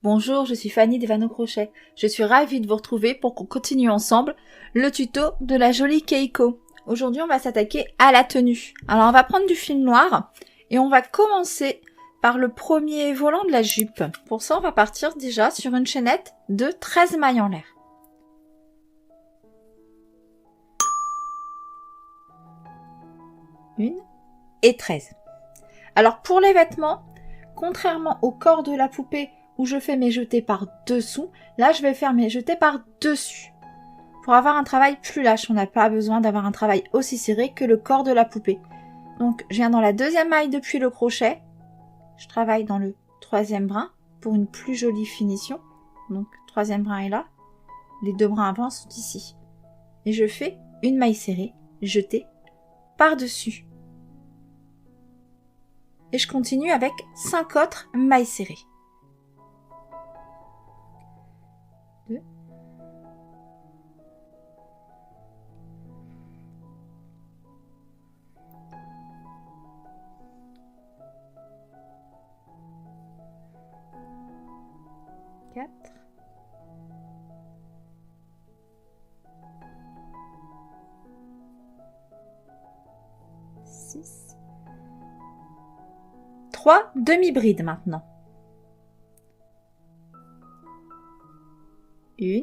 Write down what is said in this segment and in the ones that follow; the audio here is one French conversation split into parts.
Bonjour, je suis Fanny des Vanneaux Crochet. Je suis ravie de vous retrouver pour qu'on continue ensemble le tuto de la jolie Keiko. Aujourd'hui, on va s'attaquer à la tenue. Alors, on va prendre du fil noir et on va commencer par le premier volant de la jupe. Pour ça, on va partir déjà sur une chaînette de 13 mailles en l'air. Une et 13. Alors, pour les vêtements, contrairement au corps de la poupée où je fais mes jetés par dessous, là je vais faire mes jetés par dessus. Pour avoir un travail plus lâche, on n'a pas besoin d'avoir un travail aussi serré que le corps de la poupée. Donc je viens dans la deuxième maille depuis le crochet, je travaille dans le troisième brin pour une plus jolie finition. Donc troisième brin est là, les deux brins avant sont ici. Et je fais une maille serrée, jetée par dessus. Et je continue avec 5 autres mailles serrées. 2, 4, 6, 3 demi-brides maintenant. 1,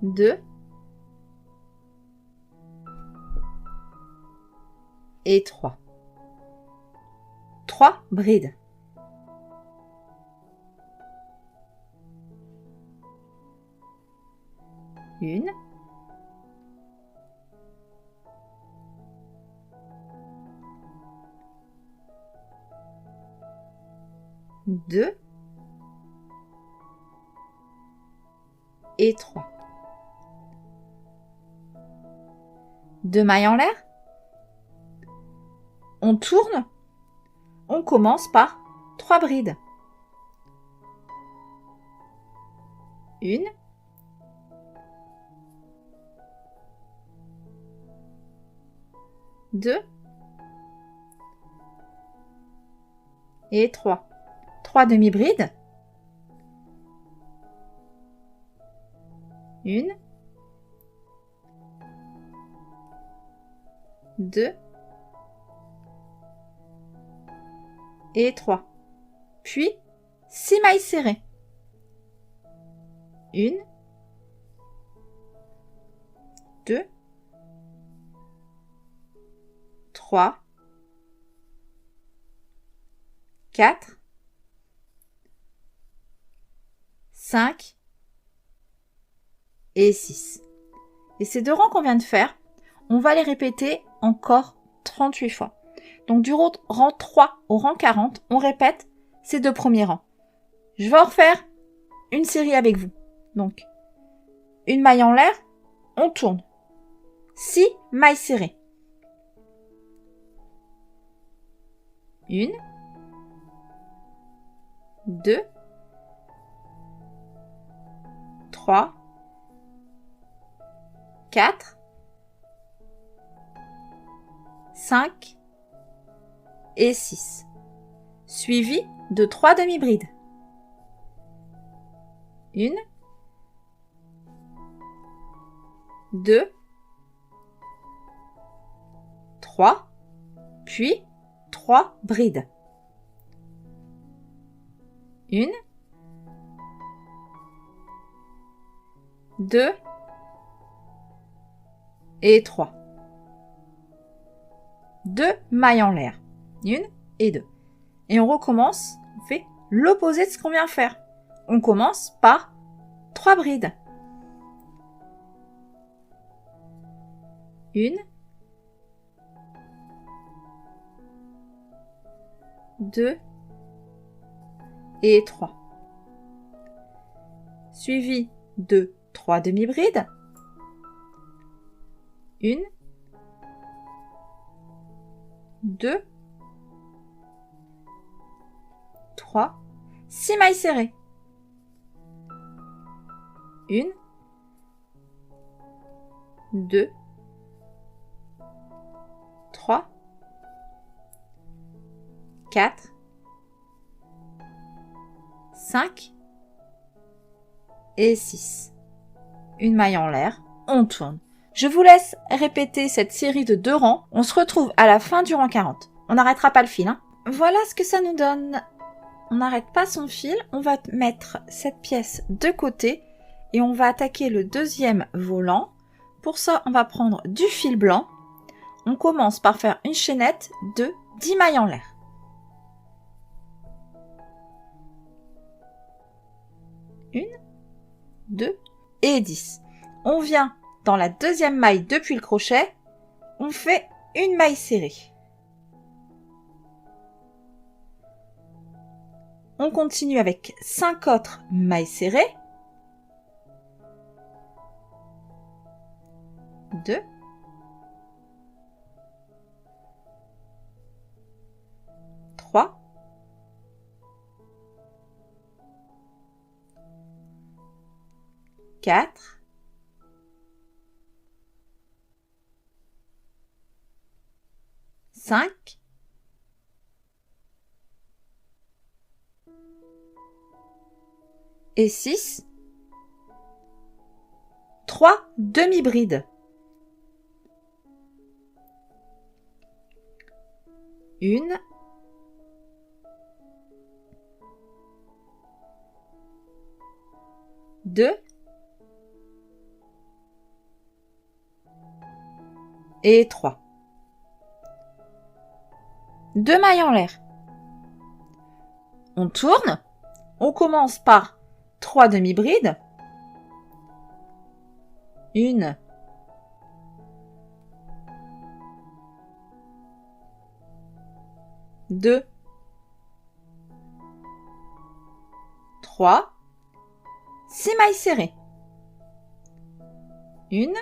2 et 3. 3 brides. 1, 2 et 3. 2 mailles en l'air. On tourne. On commence par 3 brides. 1, 2 et 3. 3 demi-brides. 1, 2 et 3. Puis 6 mailles serrées. 1, 2, 3, 4, 5 et 6. Et ces deux rangs qu'on vient de faire, on va les répéter encore 38 fois. Donc du rang 3 au rang 40, on répète ces deux premiers rangs. Je vais en refaire une série avec vous. Donc, une maille en l'air, on tourne. 6 mailles serrées. 1, 2, 3, 4, 5 et 6. Suivi de 3 demi-brides. 1, 2, 3, puis 3 brides. 1, 2 et 3. 2 mailles en l'air. 1 et 2. Et on recommence, on fait l'opposé de ce qu'on vient faire. On commence par 3 brides. 1, 2 et 3. Suivi de 3 demi-brides. 1, 2, 3, 6 mailles serrées. 1, 2, 3 4, 5 et 6. Une maille en l'air, on tourne. Je vous laisse répéter cette série de 2 rangs. On se retrouve à la fin du rang 40. On n'arrêtera pas le fil, hein. Voilà ce que ça nous donne. On n'arrête pas son fil. On va mettre cette pièce de côté et on va attaquer le deuxième volant. Pour ça, on va prendre du fil blanc. On commence par faire une chaînette de 10 mailles en l'air. 1, 2 et 10. On vient dans la deuxième maille depuis le crochet, on fait une maille serrée. On continue avec 5 autres mailles serrées. 2, 3, 4, 5 et 6. 3 demi-brides. 1, 2 et 3. 2 mailles en l'air. On tourne. On commence par 3 demi-brides. 1, 2, 3, 6 mailles serrées. 1,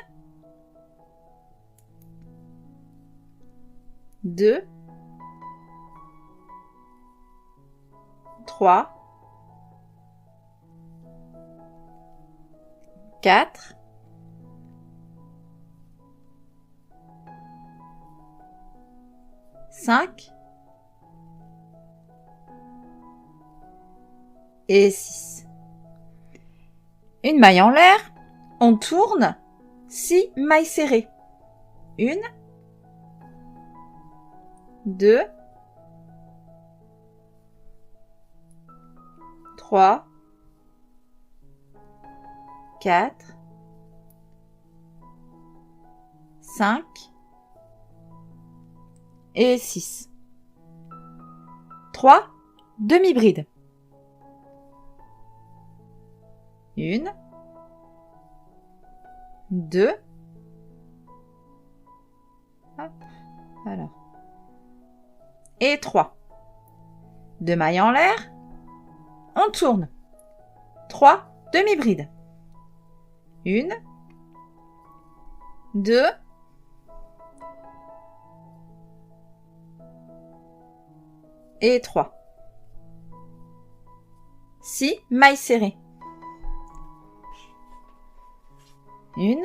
2, 3, 4, 5 et 6. Une maille en l'air, on tourne, 6 mailles serrées. 1, 2, 3, 4, 5 et 6. 3 demi-brides. 1, 2, hop, alors, et 3. 2 mailles en l'air, on tourne. 3 demi-brides. 1, 2, et 3. 6 mailles serrées. 1,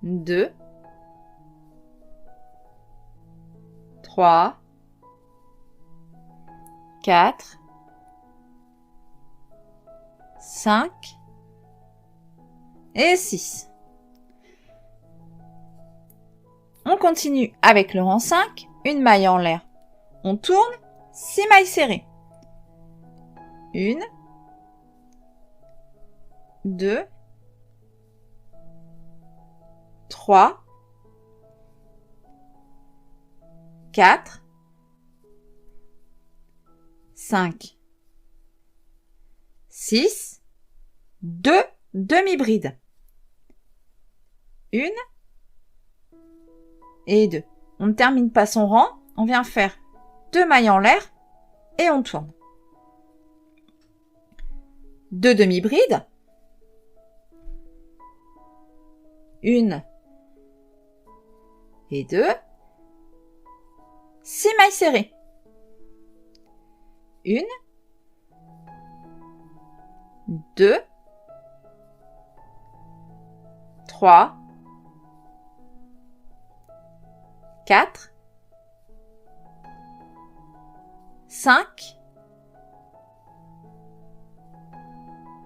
2, 3, 4, 5 et 6. On continue avec le rang 5, une maille en l'air. On tourne, 6 mailles serrées. 1, 2, 3, 4, 5, 6, 2 demi-brides. 1 et 2. On ne termine pas son rang, on vient faire 2 mailles en l'air et on tourne. 2 demi-brides. 1 et 2. 6 mailles serrées. 1, 2, 3, 4, 5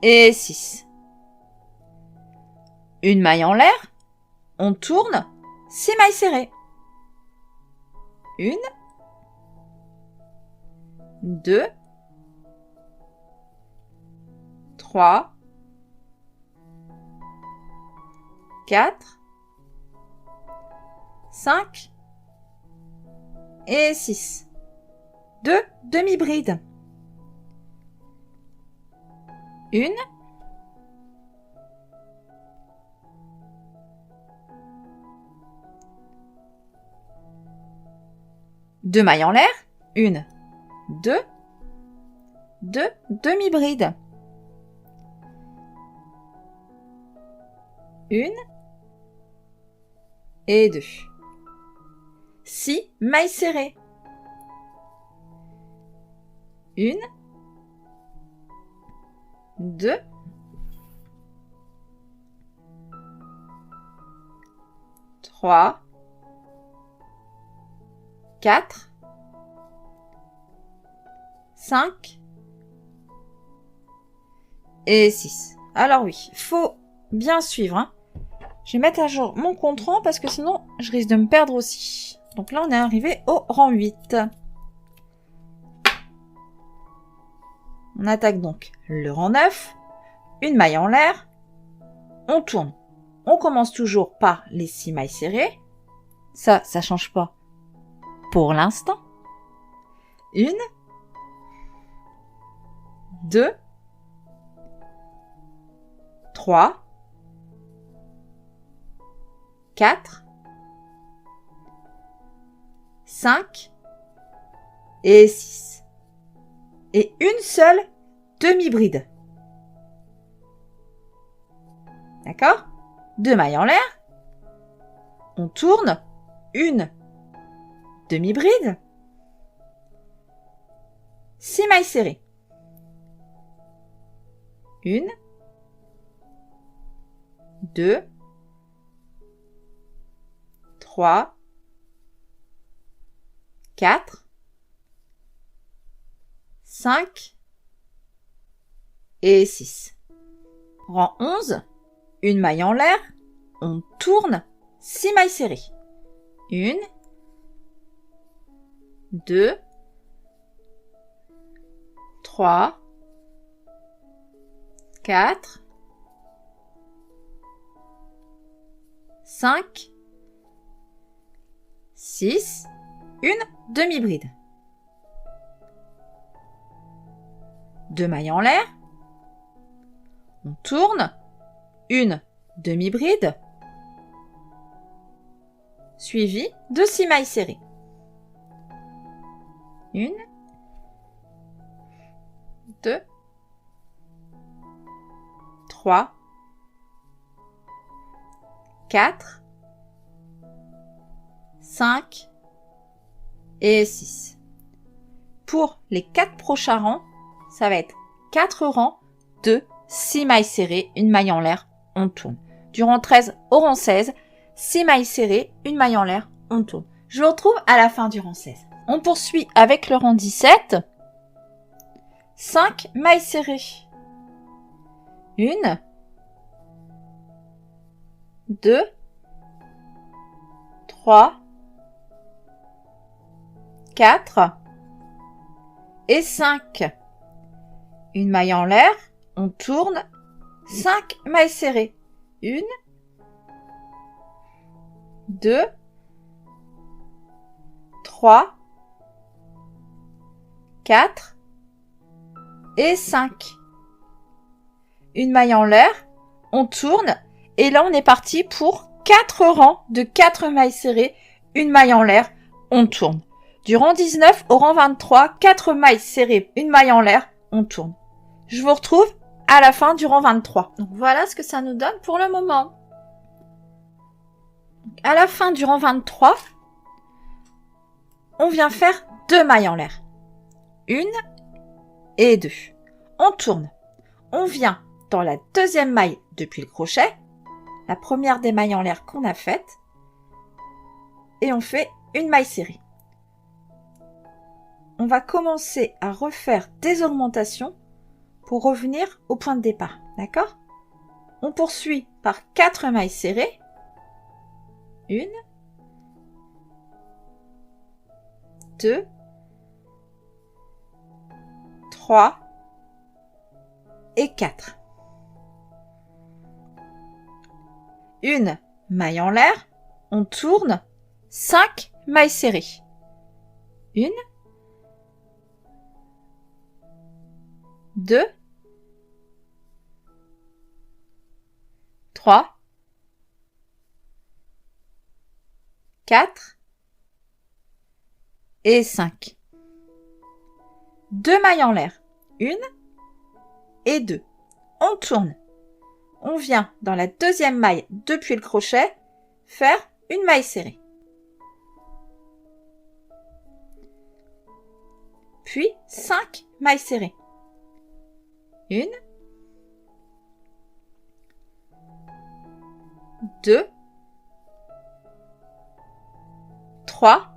et 6. Une maille en l'air, on tourne, 6 mailles serrées. 1, 2, 3, 4, 5 et 6. 2 demi-brides. 1, 2 mailles en l'air, 1, 2, 2 demi-brides. 1 et 2. 6 mailles serrées. 1, 2, 3, 4, 5 et 6. Alors oui, faut bien suivre. Hein. Je vais mettre à jour mon compte-rang parce que sinon je risque de me perdre aussi. Donc là on est arrivé au rang 8. On attaque donc le rang 9, une maille en l'air, on tourne. On commence toujours par les 6 mailles serrées. Ça change pas pour l'instant. 1, 2, 3, 4, 5 et 6. Et une seule demi-bride. D'accord? 2 mailles en l'air. On tourne. Une demi-bride. 6 mailles serrées. 1, 2, 3, 4, 5 et 6. Rang 11, une maille en l'air, on tourne, 6 mailles serrées. 1, 2, 3, 4, 5, 6, une demi-bride. 2 mailles en l'air, on tourne, une demi-bride, suivi de 6 mailles serrées. 1, 2, 3, 4, 5 et 6. Pour les 4 prochains rangs, ça va être 4 rangs de 6 mailles serrées, une maille en l'air, on tourne. Du rang 13 au rang 16, 6 mailles serrées, une maille en l'air, on tourne. Je vous retrouve à la fin du rang 16. On poursuit avec le rang 17. 5 mailles serrées. 1, 2, 3, 4 et 5. Une maille en l'air, on tourne, 5 mailles serrées. 1, 2, 3, 4 et 5. Une maille en l'air, on tourne et là on est parti pour 4 rangs de 4 mailles serrées, une maille en l'air, on tourne. Du rang 19 au rang 23, 4 mailles serrées, une maille en l'air, on tourne. Je vous retrouve à la fin du rang 23. Donc voilà ce que ça nous donne pour le moment. Donc, à la fin du rang 23, on vient faire 2 mailles en l'air. 1 et 2. On tourne. On vient dans la deuxième maille depuis le crochet, la première des mailles en l'air qu'on a faite, et on fait une maille serrée. on va commencer à refaire des augmentations pour revenir au point de départ. D'accord? On poursuit par 4 mailles serrées. 1, 2, 3 et 4. Une maille en l'air, on tourne, 5 mailles serrées. 1, 2, 3, 4 et 5. 2 mailles en l'air, 1 et 2. On tourne. On vient dans la deuxième maille depuis le crochet faire une maille serrée. Puis 5 mailles serrées. 1, 2, 3,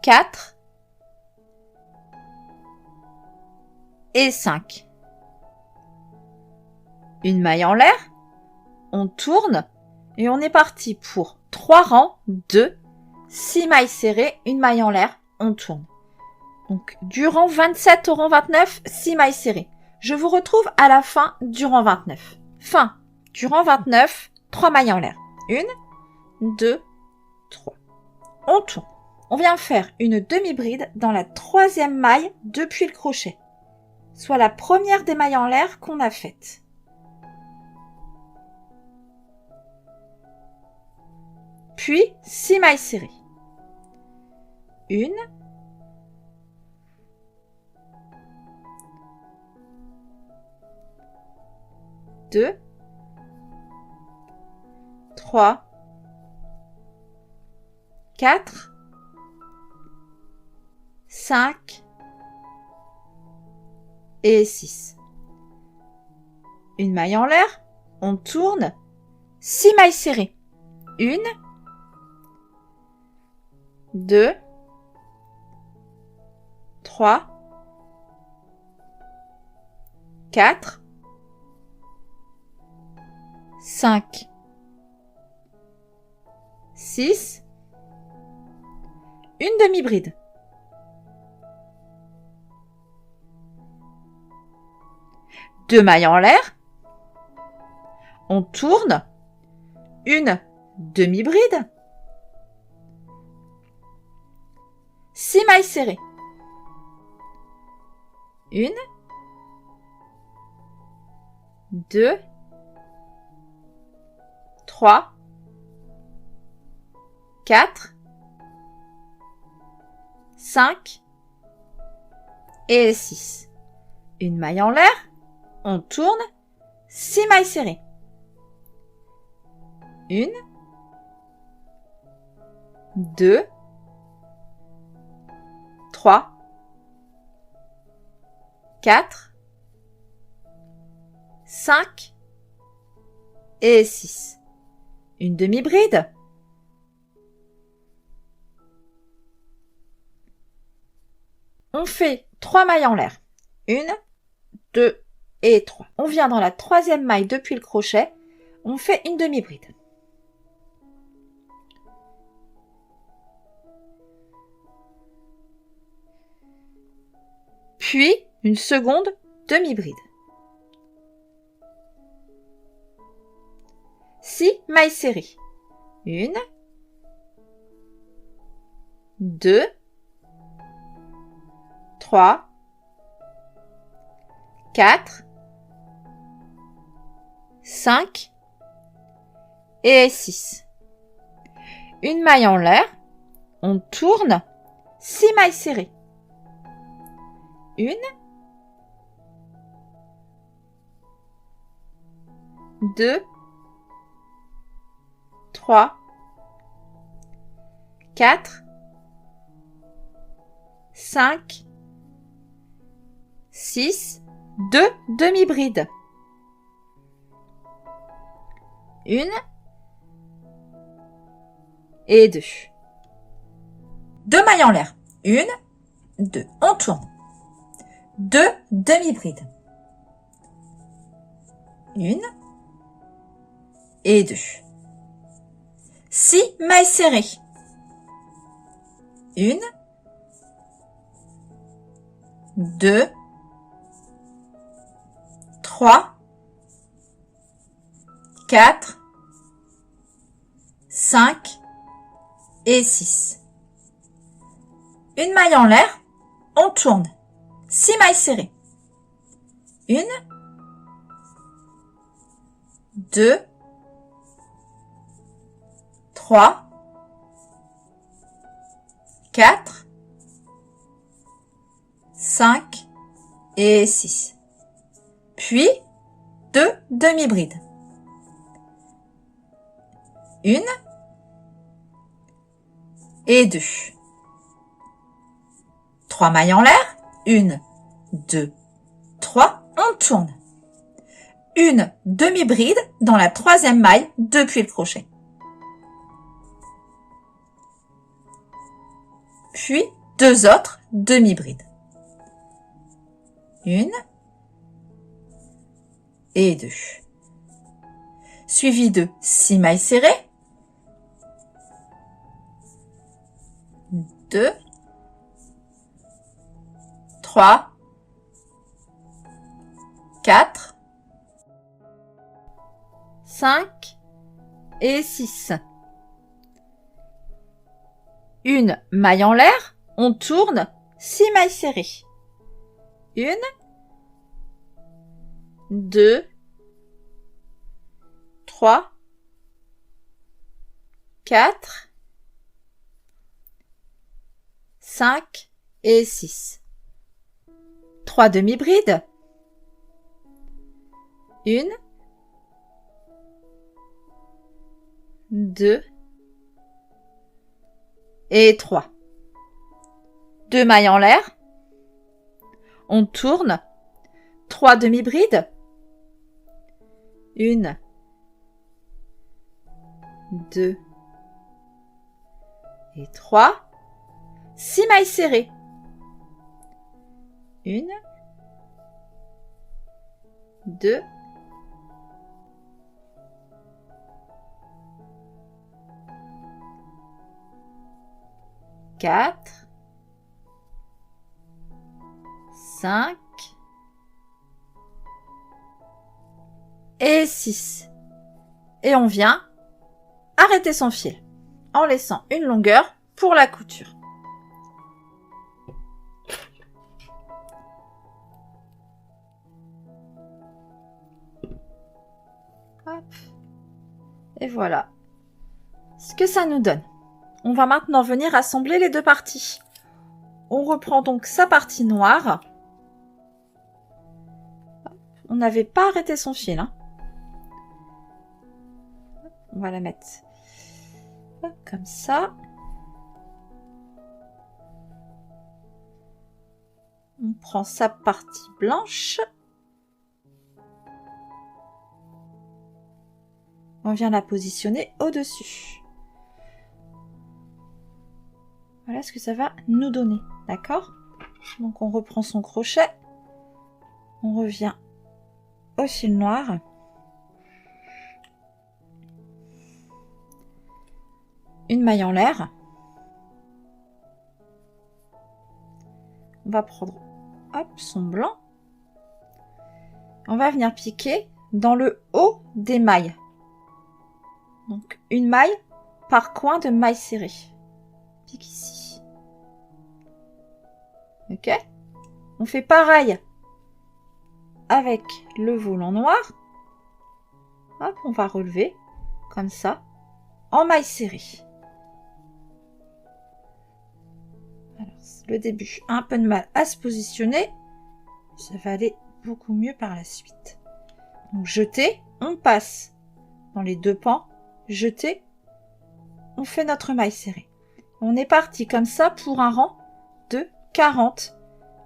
4 et 5. Une maille en l'air, on tourne et on est parti pour 3 rangs de 6 mailles serrées, une maille en l'air, on tourne. Donc du rang 27 au rang 29, 6 mailles serrées. Je vous retrouve à la fin du rang 29. Fin du rang 29, 3 mailles en l'air. 1, 2, 3. On tourne. On vient faire une demi-bride dans la troisième maille depuis le crochet, soit la première des mailles en l'air qu'on a faites. Puis 6 mailles serrées. 1, 2, 3, 4, 5 et 6. Une maille en l'air, on tourne, 6 mailles serrées. 1, 2, 3, 4, 5, 6, une demi-bride. Deux mailles en l'air, on tourne, une demi-bride, 6 mailles serrées. 1, 2, 3, 4, 5 et 6. Une maille en l'air, on tourne, 6 mailles serrées. 1, 2, 3, 4, 5 et 6. Une demi-bride. On fait 3 mailles en l'air. 1, 2 et 3. On vient dans la troisième maille depuis le crochet. On fait une demi-bride. Puis une seconde demi-bride. 6 mailles serrées. 1, 2, 3, 4, 5 et 6. Une maille en l'air, on tourne, 6 mailles serrées. 1, 2, 3, 4, 5, 6, 2 demi-brides. 1 et 2. 2 mailles en l'air. 1, 2. On tourne. 2 demi-brides. 1 et 2. 6 mailles serrées. 1, 2, 3, 4, 5 et 6. Une maille en l'air, on tourne. 6 mailles serrées. 1, 2, 3, 4, 5 et 6. Puis 2 demi-brides. 1 et 2. 3 mailles en l'air. 1, 2, 3. On tourne. Une demi-bride dans la troisième maille depuis le crochet. Puis 2 autres demi-brides. 1 et 2. Suivi de 6 mailles serrées. 2, 3, 4, 5 et 6. Une maille en l'air, on tourne, 6 mailles serrées. 1, 2, 3, 4, 5 et 6. 3 demi-brides. 1, 2 et 3. 2 mailles en l'air. On tourne. 3 demi-brides. 1, 2 et 3. 6 mailles serrées. 1, 2 4, 5 et 6. Et on vient arrêter son fil en laissant une longueur pour la couture. Hop. Et voilà ce que ça nous donne. On va maintenant venir assembler les deux parties. On reprend donc sa partie noire. On n'avait pas arrêté son fil. On va la mettre comme ça. On prend sa partie blanche. On vient la positionner au-dessus. Voilà ce que ça va nous donner, d'accord? Donc on reprend son crochet, on revient au fil noir. Une maille en l'air. On va prendre son blanc. On va venir piquer dans le haut des mailles. Donc une maille par coin de maille serrée. Pique ici. Ok? On fait pareil avec le volant noir. Hop, on va relever comme ça en maille serrée. Alors, le début, un peu de mal à se positionner. Ça va aller beaucoup mieux par la suite. Donc jeter, on passe dans les deux pans. Jeter, on fait notre maille serrée. On est parti comme ça pour un rang de 40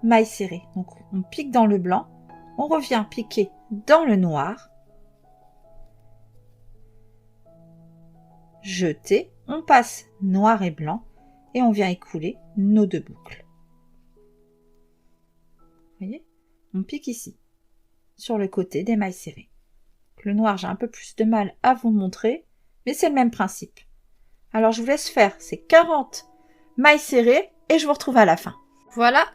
mailles serrées. Donc on pique dans le blanc, on revient piquer dans le noir. Jeter, on passe noir et blanc et on vient écouler nos 2 boucles. Vous voyez? On pique ici, sur le côté des mailles serrées. Le noir, j'ai un peu plus de mal à vous montrer, mais c'est le même principe. Alors, je vous laisse faire ces 40 mailles serrées et je vous retrouve à la fin. Voilà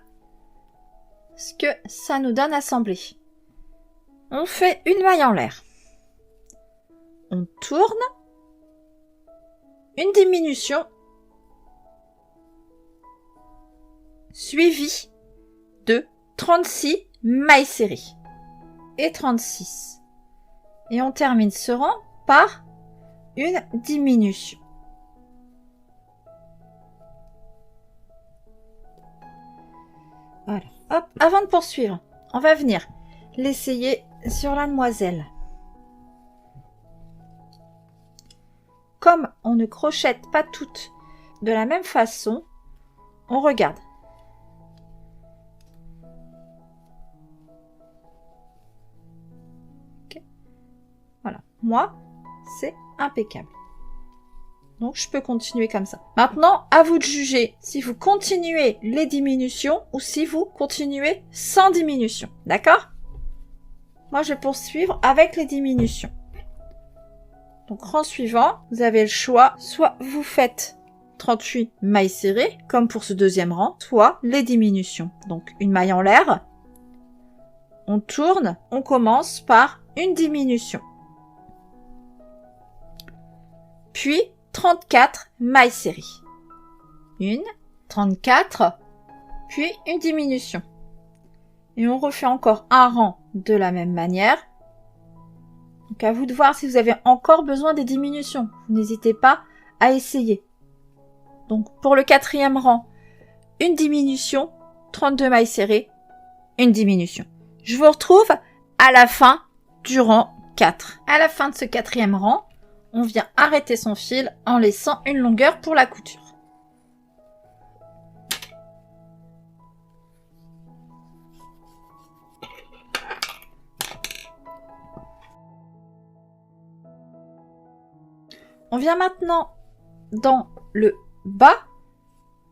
ce que ça nous donne assemblé. On fait une maille en l'air. On tourne. Une diminution. Suivie de 36 mailles serrées. Et 36. Et on termine ce rang par une diminution. Voilà. Hop, avant de poursuivre, on va venir l'essayer sur la demoiselle. Comme on ne crochette pas toutes de la même façon, on regarde. Okay. Voilà, moi, c'est impeccable. Donc, je peux continuer comme ça. Maintenant, à vous de juger si vous continuez les diminutions ou si vous continuez sans diminution. D'accord? Moi, je vais poursuivre avec les diminutions. Donc, rang suivant, vous avez le choix. Soit vous faites 38 mailles serrées, comme pour ce deuxième rang, soit les diminutions. Donc, une maille en l'air. On tourne. On commence par une diminution. Puis, 34 mailles serrées. Une, 34, puis une diminution. Et on refait encore un rang de la même manière. Donc à vous de voir si vous avez encore besoin des diminutions. N'hésitez pas à essayer. Donc pour le 4e rang, une diminution, 32 mailles serrées, une diminution. Je vous retrouve à la fin du rang 4. À la fin de ce 4e rang, on vient arrêter son fil en laissant une longueur pour la couture. On vient maintenant dans le bas,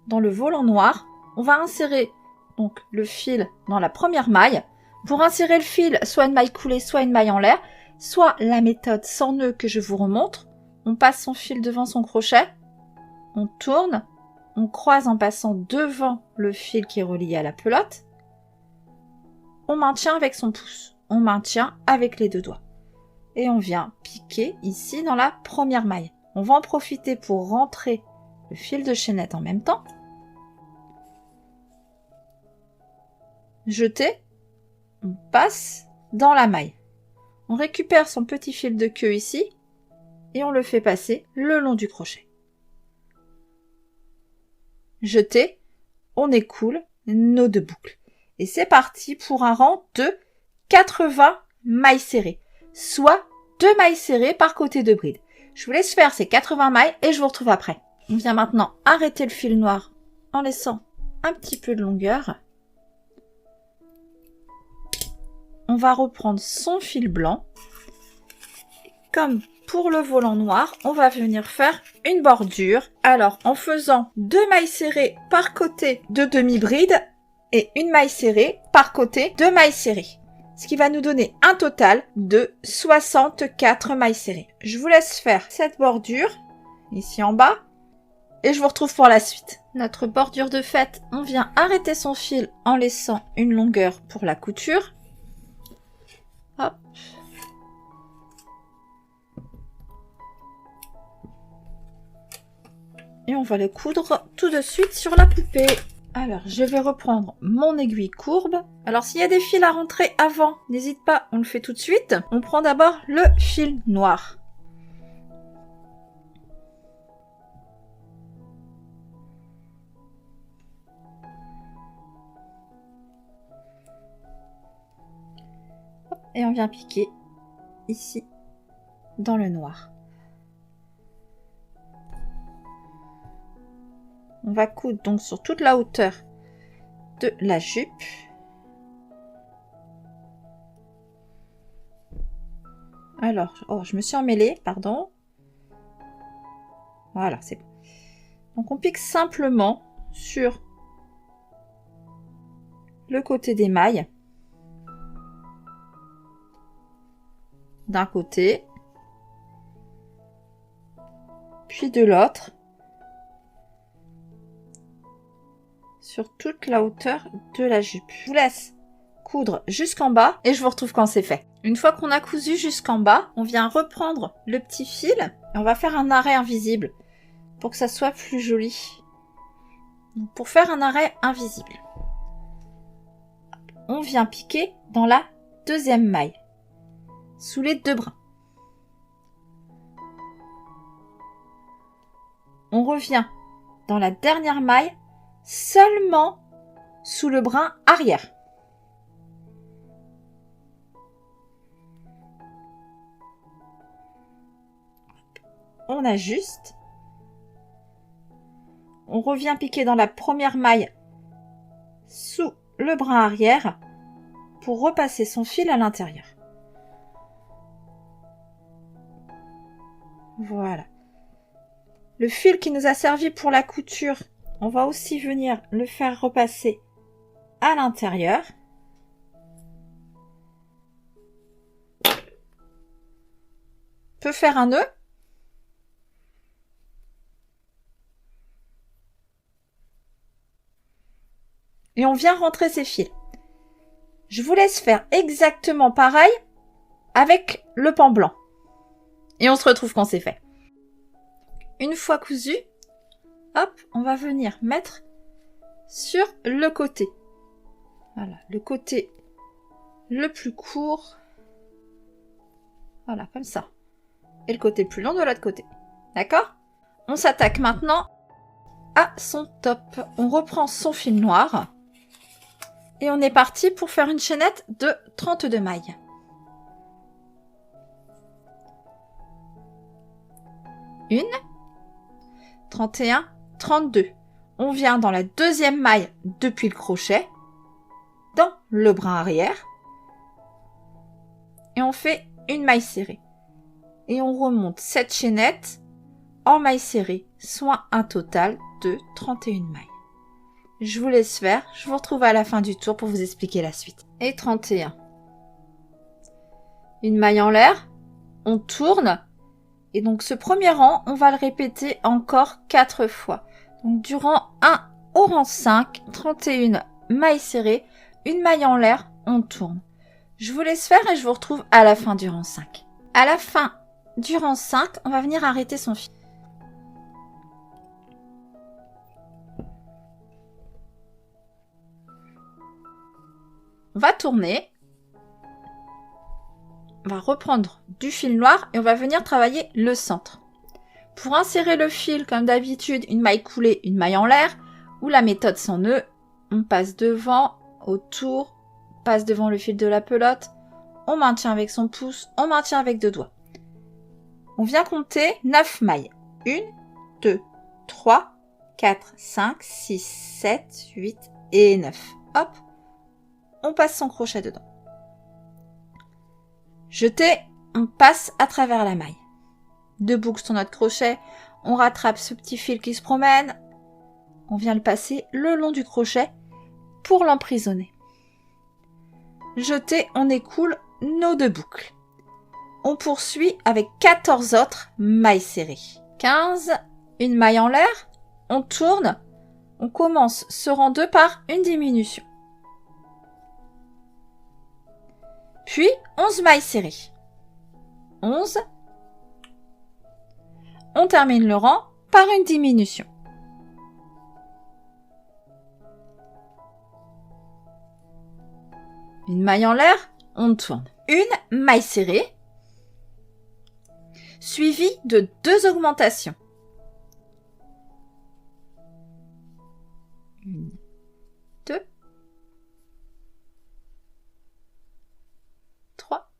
dans le volant noir. On va insérer donc le fil dans la première maille. Pour insérer le fil, soit une maille coulée, soit une maille en l'air, soit la méthode sans nœud que je vous remontre. On passe son fil devant son crochet, on tourne, on croise en passant devant le fil qui est relié à la pelote. On maintient avec son pouce, on maintient avec les 2 doigts. Et on vient piquer ici dans la première maille. On va en profiter pour rentrer le fil de chaînette en même temps. Jeter, on passe dans la maille. On récupère son petit fil de queue ici et on le fait passer le long du crochet. Jeter, on écoule nos 2 boucles. Et c'est parti pour un rang de 80 mailles serrées, soit 2 mailles serrées par côté de bride. Je vous laisse faire ces 80 mailles et je vous retrouve après. On vient maintenant arrêter le fil noir en laissant un petit peu de longueur. On va reprendre son fil blanc. Comme pour le volant noir, on va venir faire une bordure. Alors, en faisant 2 mailles serrées par côté de demi-bride et une maille serrée par côté de mailles serrées. Ce qui va nous donner un total de 64 mailles serrées. Je vous laisse faire cette bordure ici en bas et je vous retrouve pour la suite. Notre bordure de fête, on vient arrêter son fil en laissant une longueur pour la couture. Hop. Et on va le coudre tout de suite sur la poupée. Alors, je vais reprendre mon aiguille courbe. Alors, s'il y a des fils à rentrer avant, n'hésite pas, on le fait tout de suite. On prend d'abord le fil noir. Et on vient piquer ici, dans le noir. On va coudre donc sur toute la hauteur de la jupe. Alors, oh, je me suis emmêlée, pardon. Voilà, c'est bon. Donc on pique simplement sur le côté des mailles. D'un côté, puis de l'autre, sur toute la hauteur de la jupe. Je vous laisse coudre jusqu'en bas et je vous retrouve quand c'est fait. Une fois qu'on a cousu jusqu'en bas, on vient reprendre le petit fil et on va faire un arrêt invisible pour que ça soit plus joli. Donc pour faire un arrêt invisible, on vient piquer dans la deuxième maille, sous les deux brins. On revient dans la dernière maille, seulement sous le brin arrière. On ajuste. On revient piquer dans la première maille sous le brin arrière pour repasser son fil à l'intérieur. Voilà. Le fil qui nous a servi pour la couture, on va aussi venir le faire repasser à l'intérieur. On peut faire un nœud. Et on vient rentrer ces fils. Je vous laisse faire exactement pareil avec le pan blanc. Et on se retrouve quand c'est fait. Une fois cousu, hop, on va venir mettre sur le côté. Voilà, le côté le plus court. Voilà, comme ça. Et le côté plus long de l'autre côté. D'accord ? On s'attaque maintenant à son top. On reprend son fil noir. Et on est parti pour faire une chaînette de 32 mailles. Une, 31, 32. On vient dans la deuxième maille depuis le crochet, dans le brin arrière, et on fait une maille serrée. Et on remonte cette chaînette en maille serrée, soit un total de 31 mailles. Je vous laisse faire, je vous retrouve à la fin du tour pour vous expliquer la suite. Et 31. Une maille en l'air, on tourne, et donc ce premier rang, on va le répéter encore 4 fois. Donc durant 1 au rang 5, 31 mailles serrées, une maille en l'air, on tourne. Je vous laisse faire et je vous retrouve à la fin du rang 5. À la fin du rang 5, on va venir arrêter son fil. On va tourner. On va reprendre du fil noir et on va venir travailler le centre. Pour insérer le fil, comme d'habitude, une maille coulée, une maille en l'air, ou la méthode sans nœud, on passe devant, autour, passe devant le fil de la pelote, on maintient avec son pouce, on maintient avec 2 doigts. On vient compter 9 mailles. 1, 2, 3, 4, 5, 6, 7, 8 et 9. Hop, on passe son crochet dedans. Jeter, on passe à travers la maille. 2 boucles sur notre crochet, on rattrape ce petit fil qui se promène, on vient le passer le long du crochet pour l'emprisonner. Jeter, on écoule nos 2 boucles. On poursuit avec 14 autres mailles serrées. 15, une maille en l'air, on tourne, on commence ce rang 2 par une diminution. Puis 11 mailles serrées. 11. On termine le rang par une diminution. Une maille en l'air, on tourne. Une maille serrée, suivie de 2 augmentations. 1, 2, 3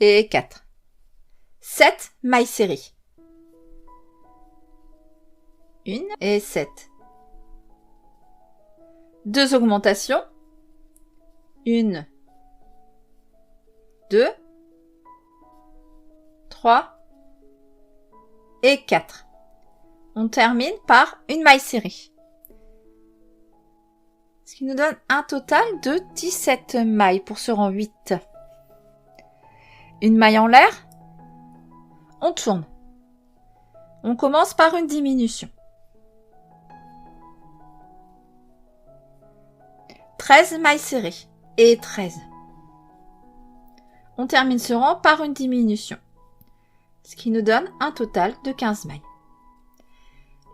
et 4. 7 mailles serrées. 1 et 7. 2 augmentations. 1, 2, 3 et 4. On termine par une maille serrée. Ce qui nous donne un total de 17 mailles pour ce rang 8. Une maille en l'air. On tourne. On commence par une diminution. 13 mailles serrées et 13. On termine ce rang par une diminution, ce qui nous donne un total de 15 mailles.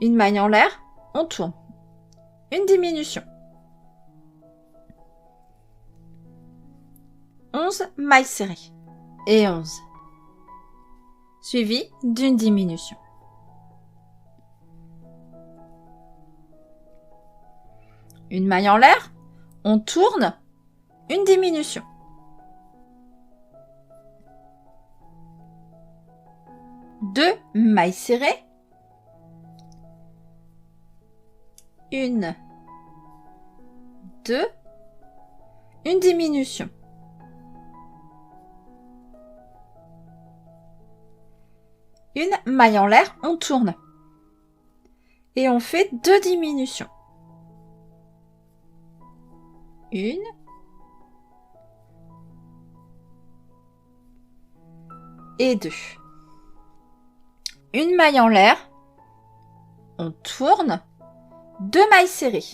Une maille en l'air, on tourne. Une diminution. 11 mailles serrées et 11. Suivi d'une diminution. Une maille en l'air, on tourne, une diminution. Deux mailles serrées, une, deux, une diminution. Une maille en l'air, on tourne. Et on fait deux diminutions. Une. Et deux. Une maille en l'air. On tourne. Deux mailles serrées.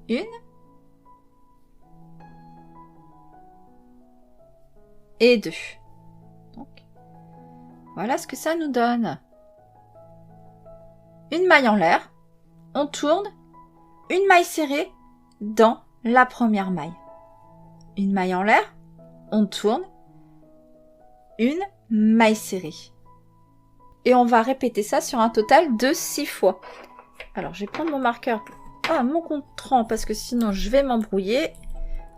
Une. Et deux. Donc, voilà ce que ça nous donne. Une maille en l'air. On tourne. Une maille serrée dans la première maille. Une maille en l'air, on tourne, une maille serrée. Et on va répéter ça sur un total de 6 fois. Alors, je vais prendre mon marqueur, mon compte-rang, parce que sinon je vais m'embrouiller.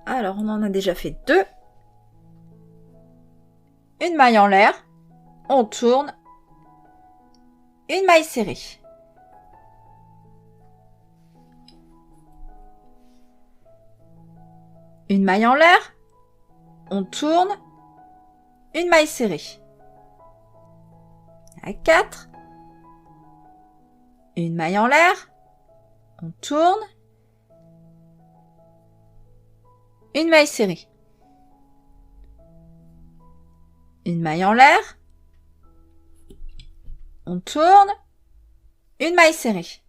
Alors, on en a déjà fait 2. Une maille en l'air, on tourne, une maille serrée. Une maille en l'air, on tourne, une maille serrée. À 4, une maille en l'air, on tourne, une maille serrée. Une maille en l'air, on tourne, une maille serrée.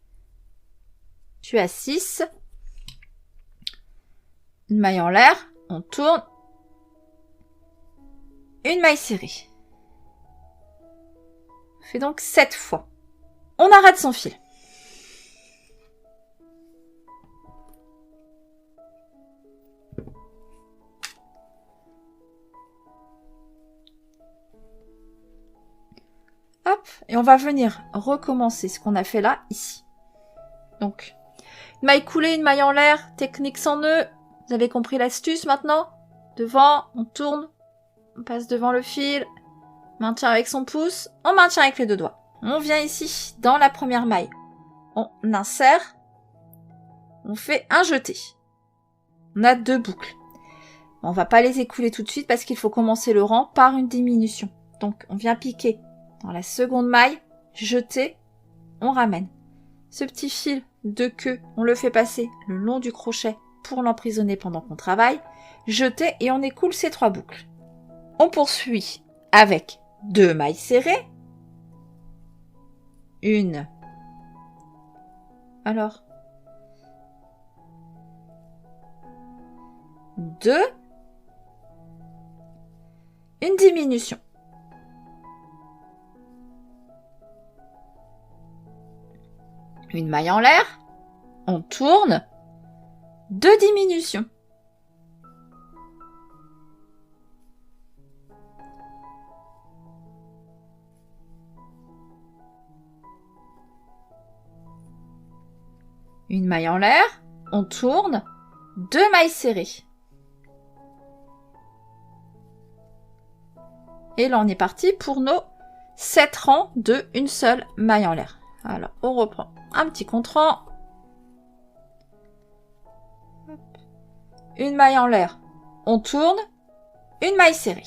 Je suis à 6. Une maille en l'air, on tourne, une maille serrée. On fait donc 7 fois. On arrête son fil. Hop, et on va venir recommencer ce qu'on a fait là, ici. Donc, une maille coulée, une maille en l'air, technique sans nœud. Vous avez compris l'astuce maintenant? Devant, on tourne, on passe devant le fil, maintient avec son pouce, on maintient avec les 2 doigts. On vient ici, dans la première maille. On insère, on fait un jeté. On a 2 boucles. On va pas les écouler tout de suite parce qu'il faut commencer le rang par une diminution. Donc, on vient piquer dans la seconde maille, jeter, on ramène. Ce petit fil de queue, on le fait passer le long du crochet pour l'emprisonner pendant qu'on travaille, jeter et on écoule ces 3 boucles. On poursuit avec 2 mailles serrées. Une. Alors. 2. Une diminution. Une maille en l'air. On tourne. 2 diminutions. Une maille en l'air, on tourne, 2 mailles serrées. Et là, on est parti pour nos 7 rangs de une seule maille en l'air. Alors, on reprend un petit contre-rang. Une maille en l'air, on tourne, une maille serrée.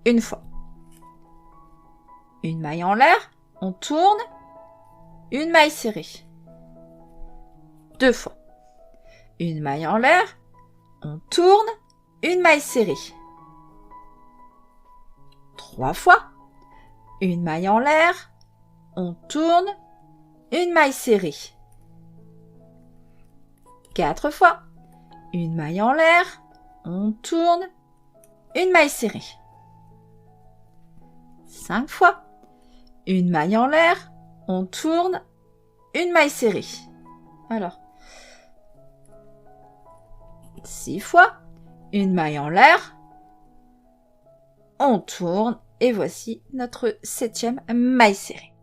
Une fois. une maille en l'air, on tourne, une maille serrée. 2 fois. Une maille en l'air, on tourne, une maille serrée. 3 fois. Une maille en l'air, on tourne, une maille serrée. 4 fois. Une maille en l'air, on tourne, une maille serrée. 5 fois. Une maille en l'air, on tourne, une maille serrée. Alors, 6 fois. Une maille en l'air, on tourne, et voici notre 7e maille serrée.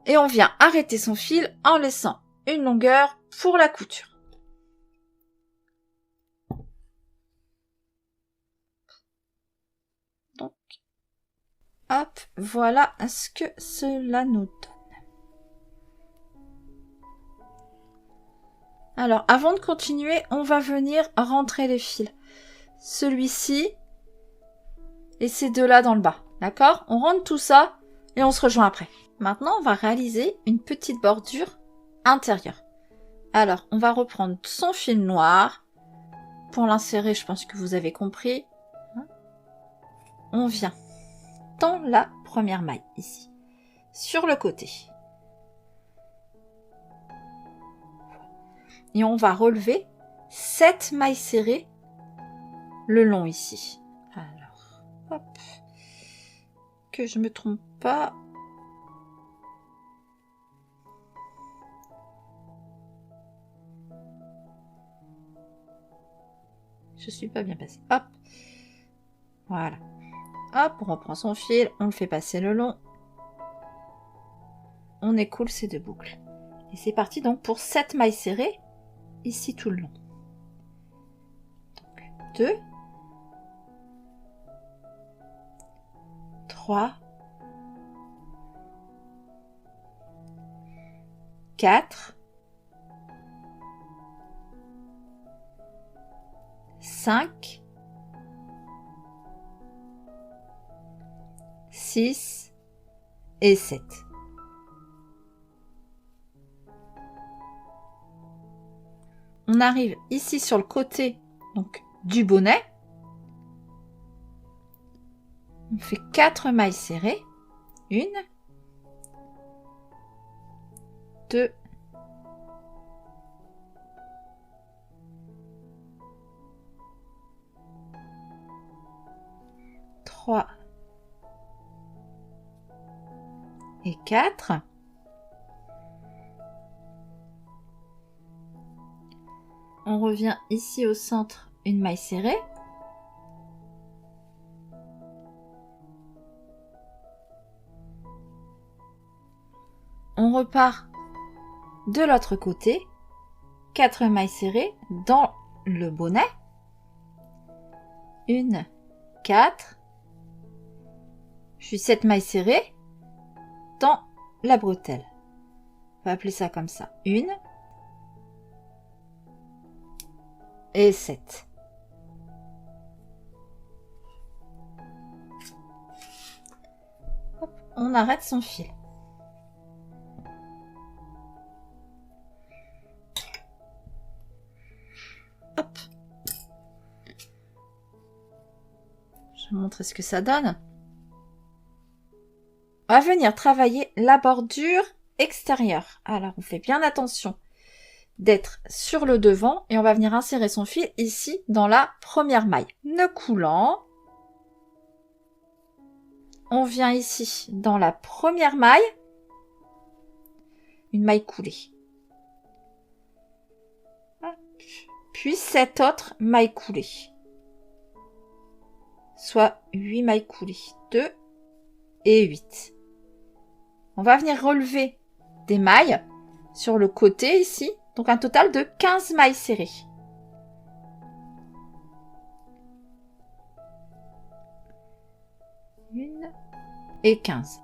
Et on vient arrêter son fil en laissant une longueur pour la couture. Donc, hop, voilà ce que cela nous donne. Alors, avant de continuer, on va venir rentrer les fils. Celui-ci et ces deux-là dans le bas. D'accord? On rentre tout ça et on se rejoint après. Maintenant, on va réaliser une petite bordure intérieure. Alors, on va reprendre son fil noir. Pour l'insérer, je pense que vous avez compris. On vient dans la première maille, ici. Sur le côté. Et on va relever 7 mailles serrées le long ici. Alors, hop. Que je me trompe pas. Je suis pas bien passée. Hop. Voilà. Hop, on reprend son fil, on le fait passer le long. On écoule ces 2 boucles. Et c'est parti donc pour 7 mailles serrées, ici tout le long. Donc 2, 3, 4, 5, 6 et 7. On arrive ici sur le côté donc, du bonnet. On fait 4 mailles serrées. 1, 2, 3 et 4. On revient ici au centre, une maille serrée. On repart de l'autre côté, 4 mailles serrées dans le bonnet. 1, 4, puis 7 mailles serrées dans la bretelle. On va appeler ça comme ça. 1 et 7. Hop, on arrête son fil. Hop. Je vais vous montrer ce que ça donne. On va venir travailler la bordure extérieure. Alors, on fait bien attention d'être sur le devant et on va venir insérer son fil ici dans la première maille. Nœud coulant. On vient ici dans la première maille. Une maille coulée. Puis 7 autres mailles coulées. Soit 8 mailles coulées. 2 et 8. On va venir relever des mailles sur le côté ici. Donc un total de 15 mailles serrées. Une et 15.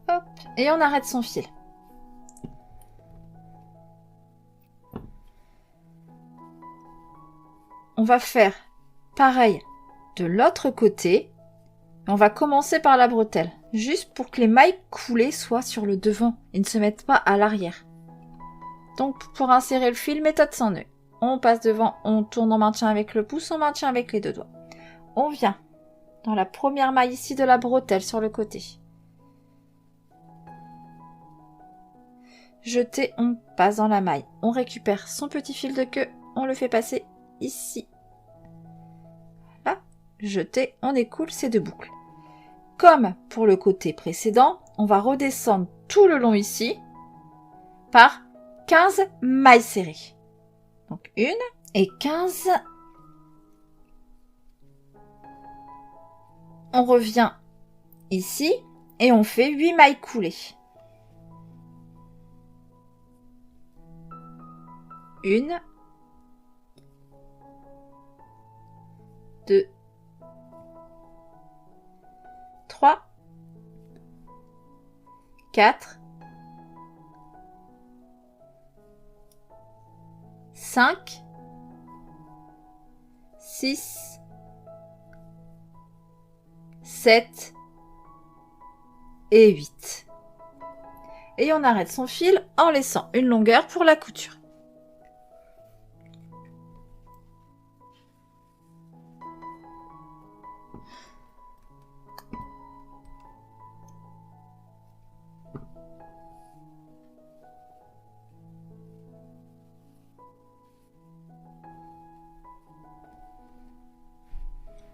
Hop, et on arrête son fil. On va faire pareil de l'autre côté. On va commencer par la bretelle, juste pour que les mailles coulées soient sur le devant et ne se mettent pas à l'arrière. Donc pour insérer le fil, méthode sans nœud. On passe devant, on tourne, on maintient avec le pouce, on maintient avec les deux doigts. On vient dans la première maille ici de la bretelle sur le côté. Jeter, on passe dans la maille. On récupère son petit fil de queue, on le fait passer ici. Là, jeter, on écoule ces deux boucles. Comme pour le côté précédent, on va redescendre tout le long ici par 15 mailles serrées. Donc 1 et 15. On revient ici et on fait 8 mailles coulées. 1, 2, 3, 4, 5, 6, 7 et 8. Et on arrête son fil en laissant une longueur pour la couture.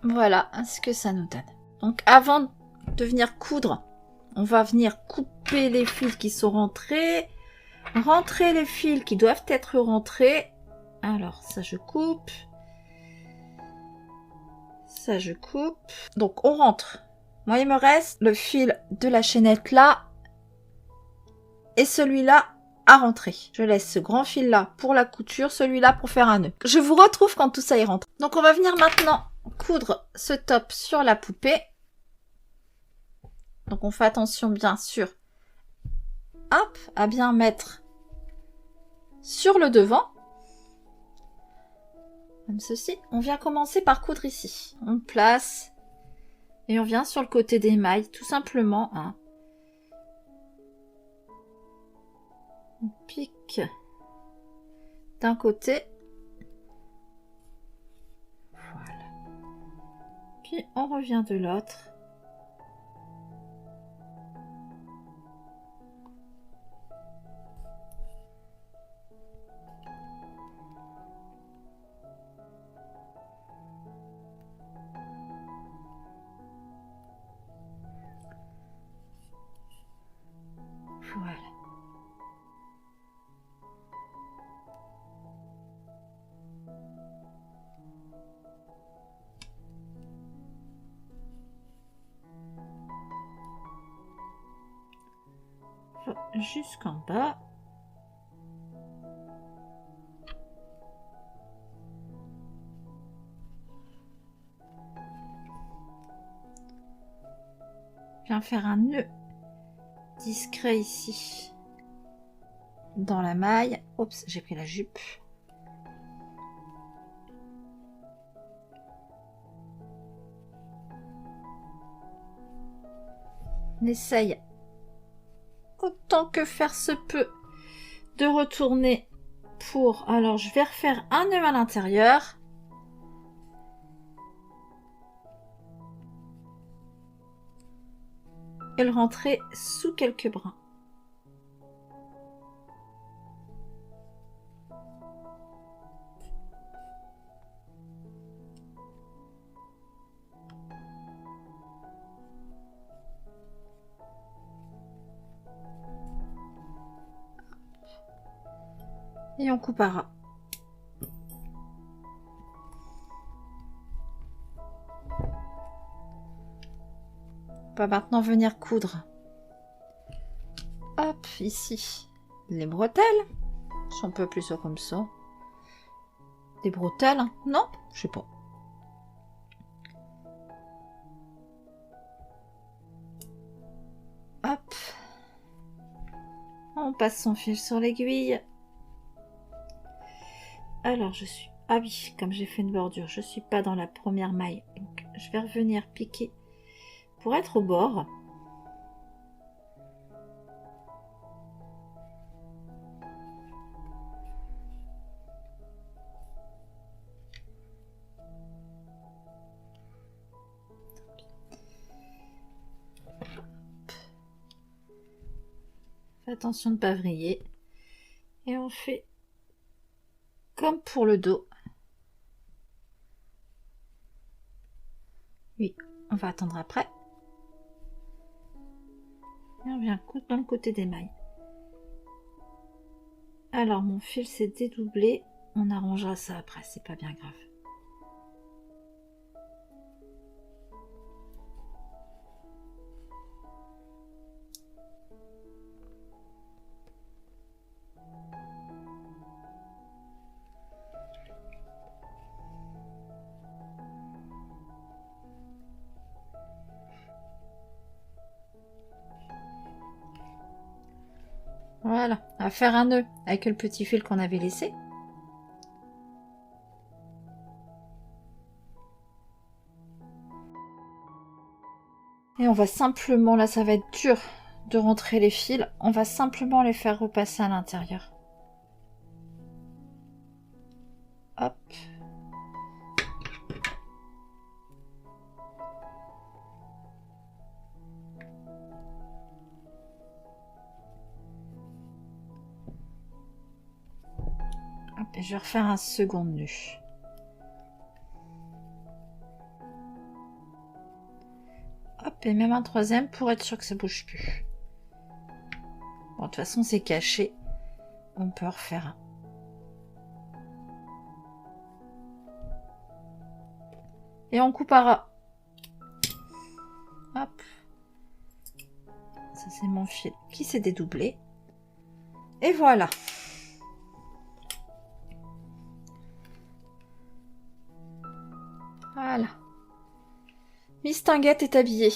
Voilà ce que ça nous donne. Donc avant de venir coudre, on va venir couper les fils qui sont rentrés, rentrer les fils qui doivent être rentrés. Alors ça je coupe, ça je coupe. Donc on rentre. Moi il me reste le fil de la chaînette là et celui-là à rentrer. Je laisse ce grand fil là pour la couture, celui-là pour faire un nœud. Je vous retrouve quand tout ça y rentre. Donc on va venir maintenant coudre ce top sur la poupée. Donc on fait attention bien sûr, hop, à bien mettre sur le devant, comme ceci. On vient commencer par coudre ici. On place et on vient sur le côté des mailles, tout simplement. Hein. On pique d'un côté. Voilà. Puis on revient de l'autre. Voilà. Jusqu'en bas. Je viens faire un nœud discret ici dans la maille. Oups, j'ai pris la jupe. On essaye autant que faire se peut de retourner pour... Alors je vais refaire un nœud à l'intérieur. Et le rentrer sous quelques brins. Et on coupera. On va maintenant venir coudre. Hop, ici, les bretelles. Si on peut appeler ça comme ça. Des bretelles, hein. Non, je sais pas. Hop. On passe son fil sur l'aiguille. Alors je suis... Ah oui, comme j'ai fait une bordure, je suis pas dans la première maille. Donc je vais revenir piquer pour être au bord. Fais attention de ne pas vriller. Et on fait comme pour le dos. Oui, on va attendre après. Et on vient dans le côté des mailles. Alors mon fil s'est dédoublé. On arrangera ça après, c'est pas bien grave. Voilà, on va faire un nœud avec le petit fil qu'on avait laissé. Et on va simplement, là ça va être dur de rentrer les fils, on va simplement les faire repasser à l'intérieur. Hop. Hop, et je vais refaire un second nœud. Hop, et même un troisième pour être sûr que ça bouge plus. Bon, de toute façon, c'est caché. On peut refaire un. Et on coupera. Hop. Ça, c'est mon fil qui s'est dédoublé. Et voilà. Voilà. Miss Tinguette est habillée.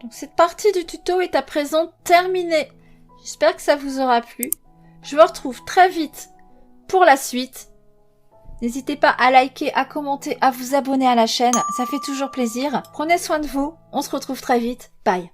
Donc cette partie du tuto est à présent terminée. J'espère que ça vous aura plu. Je vous retrouve très vite pour la suite. N'hésitez pas à liker, à commenter, à vous abonner à la chaîne. Ça fait toujours plaisir. Prenez soin de vous. On se retrouve très vite. Bye.